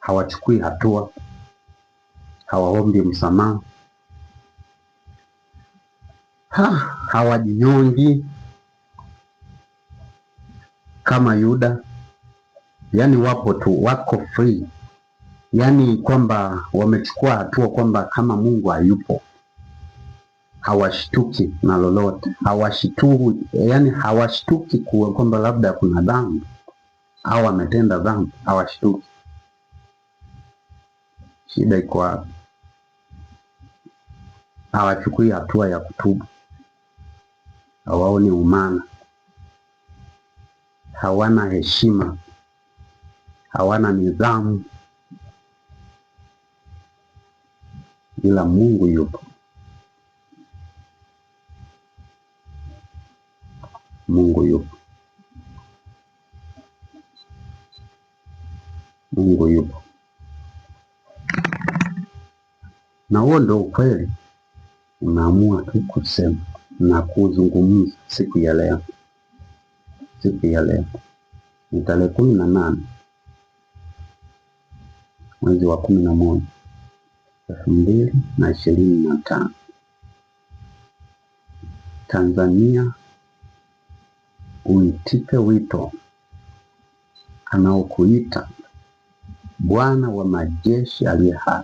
hawachukui hatua, hawaombi msamaha, hawajinyongi kama Yuda. Yani wapo tu, wako free, yani kwamba wamechukua hatua kwamba kama Mungu hayupo hawashtuki na lolote, yani hawashtuki kwamba labda kuna dhambi au ametenda dhambi, hawashtuki. Shida iko wapi? Hawachukui hatua ya kutubu, hawaoni umana, hawana heshima, hawana nidhamu. Ila Mungu yupo, Mungu yupo, Mungu yupo, na huo ndio ukweli. Unaamua tu kusema na kuzungumza siku ya leo. Siku ya leo ni tarehe 18 mwezi wa 11 2025. Tanzania, uitike wito anaokuita Bwana wa majeshi aliye hai.